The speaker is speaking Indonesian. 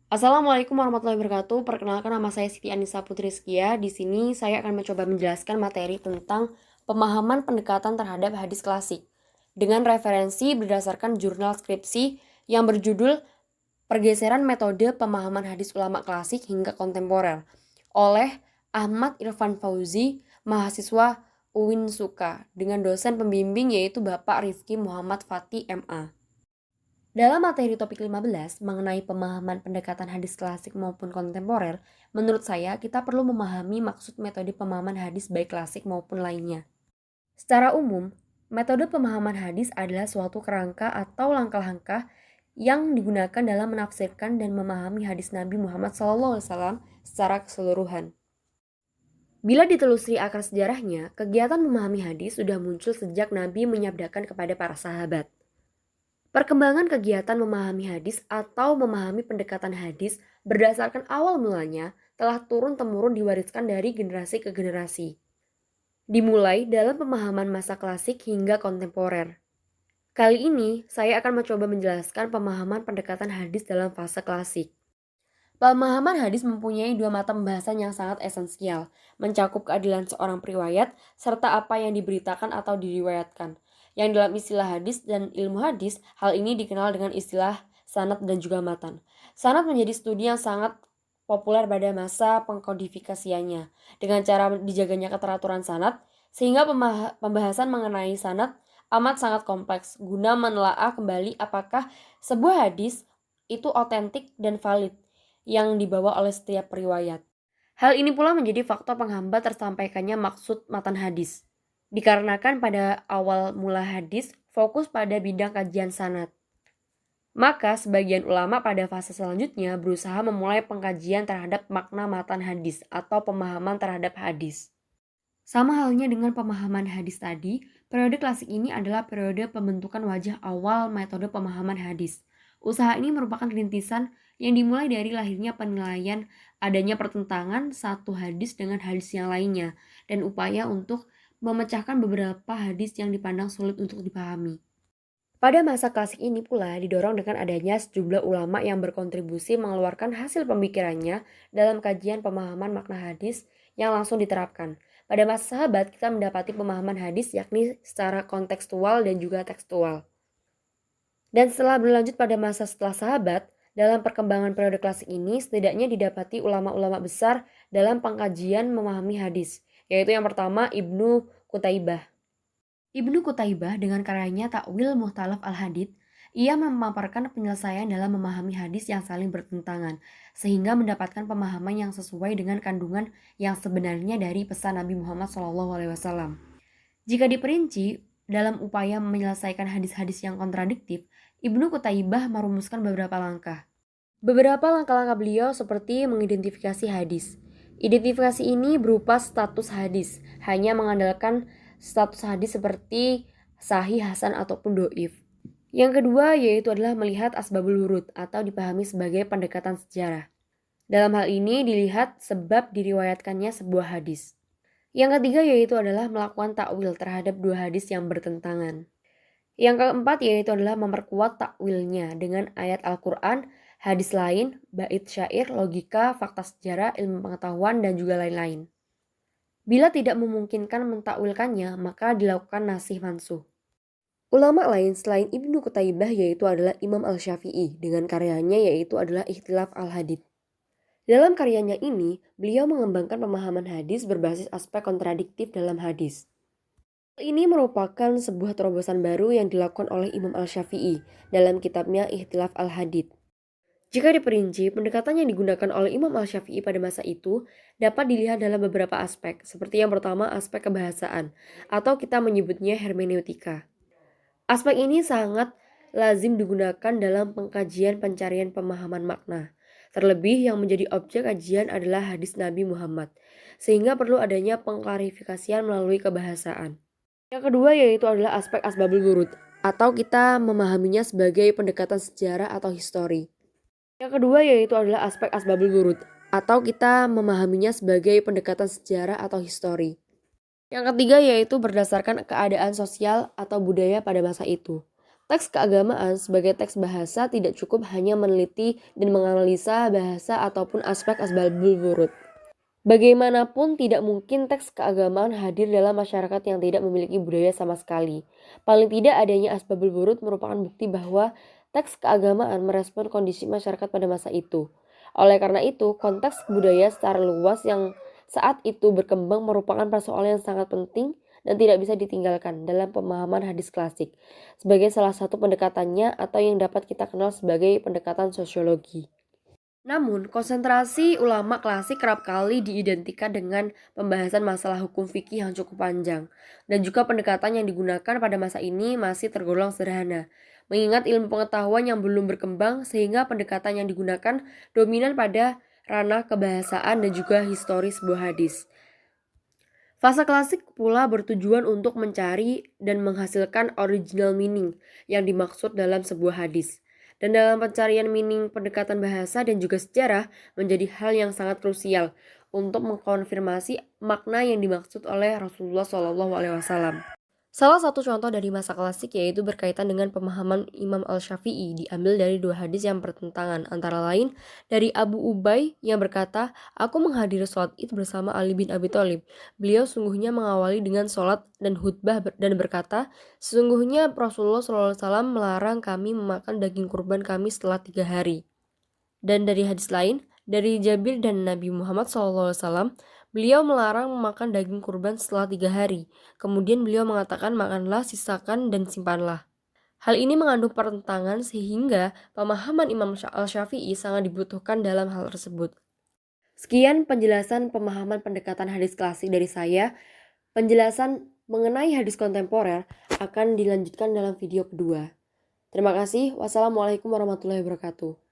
Assalamualaikum warahmatullahi wabarakatuh. Perkenalkan, nama saya Siti Anissa Putri Skia. Di sini saya akan mencoba menjelaskan materi tentang pemahaman pendekatan terhadap hadis klasik dengan referensi berdasarkan jurnal skripsi yang berjudul Pergeseran Metode Pemahaman Hadis Ulama Klasik hingga Kontemporer oleh Ahmad Irfan Fauzi, mahasiswa UIN Suka, dengan dosen pembimbing yaitu Bapak Rifki Muhammad Fatih MA. Dalam materi topik 15 mengenai pemahaman pendekatan hadis klasik maupun kontemporer, menurut saya kita perlu memahami maksud metode pemahaman hadis baik klasik maupun lainnya. Secara umum, metode pemahaman hadis adalah suatu kerangka atau langkah-langkah yang digunakan dalam menafsirkan dan memahami hadis Nabi Muhammad SAW secara keseluruhan. Bila ditelusuri akar sejarahnya, kegiatan memahami hadis sudah muncul sejak Nabi menyabdakan kepada para sahabat. Perkembangan kegiatan memahami hadis atau memahami pendekatan hadis berdasarkan awal mulanya telah turun-temurun diwariskan dari generasi ke generasi. Dimulai dalam pemahaman masa klasik hingga kontemporer. Kali ini saya akan mencoba menjelaskan pemahaman pendekatan hadis dalam fase klasik. Pemahaman hadis mempunyai dua mata pembahasan yang sangat esensial, mencakup keadilan seorang periwayat serta apa yang diberitakan atau diriwayatkan. Yang dalam istilah hadis dan ilmu hadis, hal ini dikenal dengan istilah sanad dan juga matan. Sanad menjadi studi yang sangat populer pada masa pengkodifikasiannya. Dengan cara dijaganya keteraturan sanad, sehingga pembahasan mengenai sanad amat sangat kompleks guna menelaah kembali apakah sebuah hadis itu otentik dan valid yang dibawa oleh setiap periwayat. Hal ini pula menjadi faktor penghambat tersampaikannya maksud matan hadis. Dikarenakan pada awal mula hadis fokus pada bidang kajian sanad. Maka sebagian ulama pada fase selanjutnya berusaha memulai pengkajian terhadap makna matan hadis atau pemahaman terhadap hadis. Sama halnya dengan pemahaman hadis tadi, periode klasik ini adalah periode pembentukan wajah awal metode pemahaman hadis. Usaha ini merupakan rintisan yang dimulai dari lahirnya penilaian adanya pertentangan satu hadis dengan hadis yang lainnya dan upaya untuk memecahkan beberapa hadis yang dipandang sulit untuk dipahami. Pada masa klasik ini pula didorong dengan adanya sejumlah ulama yang berkontribusi mengeluarkan hasil pemikirannya dalam kajian pemahaman makna hadis yang langsung diterapkan. Pada masa sahabat kita mendapati pemahaman hadis yakni secara kontekstual dan juga tekstual. Dan setelah berlanjut pada masa setelah sahabat, dalam perkembangan periode klasik ini setidaknya didapati ulama-ulama besar dalam pengkajian memahami hadis, yaitu yang pertama Ibnu Qutaibah. Ibnu Qutaibah dengan karyanya Takwil Mukhtalaf al-Hadits, ia memaparkan penyelesaian dalam memahami hadis yang saling bertentangan, sehingga mendapatkan pemahaman yang sesuai dengan kandungan yang sebenarnya dari pesan Nabi Muhammad SAW. Jika diperinci, dalam upaya menyelesaikan hadis-hadis yang kontradiktif, Ibnu Qutaibah merumuskan beberapa langkah. Beberapa langkah-langkah beliau seperti mengidentifikasi hadis. Identifikasi ini berupa status hadis, hanya mengandalkan status hadis seperti sahih, hasan, ataupun doif. Yang kedua yaitu adalah melihat asbabul wurud atau dipahami sebagai pendekatan sejarah. Dalam hal ini dilihat sebab diriwayatkannya sebuah hadis. Yang ketiga yaitu adalah melakukan takwil terhadap dua hadis yang bertentangan. Yang keempat yaitu adalah memperkuat takwilnya dengan ayat Al-Quran, hadis lain, bait syair, logika, fakta sejarah, ilmu pengetahuan, dan juga lain-lain. Bila tidak memungkinkan mentakwilkannya, maka dilakukan nasih mansuh. Ulama lain selain Ibnu Qutaibah yaitu adalah Imam Al-Syafi'i dengan karyanya yaitu adalah Ikhtilaf Al-Hadits. Dalam karyanya ini, beliau mengembangkan pemahaman hadis berbasis aspek kontradiktif dalam hadis. Ini merupakan sebuah terobosan baru yang dilakukan oleh Imam Al-Syafi'i dalam kitabnya Ikhtilaf Al-Hadits. Jika diperinci, pendekatan yang digunakan oleh Imam Al-Syafi'i pada masa itu dapat dilihat dalam beberapa aspek, seperti yang pertama aspek kebahasaan, atau kita menyebutnya hermeneutika. Aspek ini sangat lazim digunakan dalam pengkajian pencarian pemahaman makna. Terlebih yang menjadi objek kajian adalah hadis Nabi Muhammad, sehingga perlu adanya pengklarifikasian melalui kebahasaan. Yang kedua yaitu adalah aspek asbabul wurud, atau kita memahaminya sebagai pendekatan sejarah atau histori. Yang kedua yaitu adalah aspek asbabul wurud, atau kita memahaminya sebagai pendekatan sejarah atau histori. Yang ketiga yaitu berdasarkan keadaan sosial atau budaya pada masa itu. Teks keagamaan sebagai teks bahasa tidak cukup hanya meneliti dan menganalisa bahasa ataupun aspek asbabul wurud. Bagaimanapun tidak mungkin teks keagamaan hadir dalam masyarakat yang tidak memiliki budaya sama sekali. Paling tidak adanya asbabul wurud merupakan bukti bahwa teks keagamaan merespon kondisi masyarakat pada masa itu. Oleh karena itu, konteks budaya secara luas yang saat itu berkembang merupakan persoalan yang sangat penting dan tidak bisa ditinggalkan dalam pemahaman hadis klasik sebagai salah satu pendekatannya atau yang dapat kita kenal sebagai pendekatan sosiologi. Namun, konsentrasi ulama klasik kerap kali diidentikan dengan pembahasan masalah hukum fikih yang cukup panjang, dan juga pendekatan yang digunakan pada masa ini masih tergolong sederhana. Mengingat ilmu pengetahuan yang belum berkembang, sehingga pendekatan yang digunakan dominan pada ranah kebahasaan dan juga histori sebuah hadis. Fase klasik pula bertujuan untuk mencari dan menghasilkan original meaning yang dimaksud dalam sebuah hadis. Dan dalam pencarian meaning pendekatan bahasa dan juga sejarah menjadi hal yang sangat krusial untuk mengkonfirmasi makna yang dimaksud oleh Rasulullah SAW. Salah satu contoh dari masa klasik yaitu berkaitan dengan pemahaman Imam Al-Syafi'i diambil dari dua hadis yang bertentangan, antara lain dari Abu Ubay yang berkata, "Aku menghadiri sholat Id bersama Ali bin Abi Thalib. Beliau sungguhnya mengawali dengan sholat dan khutbah dan berkata, sesungguhnya Rasulullah SAW melarang kami memakan daging kurban kami setelah 3 hari." Dan dari hadis lain, dari Jabir dan Nabi Muhammad SAW, beliau melarang memakan daging kurban setelah 3 hari. Kemudian beliau mengatakan makanlah, sisakan, dan simpanlah. Hal ini mengandung pertentangan sehingga pemahaman Imam Al-Syafi'i sangat dibutuhkan dalam hal tersebut. Sekian penjelasan pemahaman pendekatan hadis klasik dari saya. Penjelasan mengenai hadis kontemporer akan dilanjutkan dalam video kedua. Terima kasih. Wassalamualaikum warahmatullahi wabarakatuh.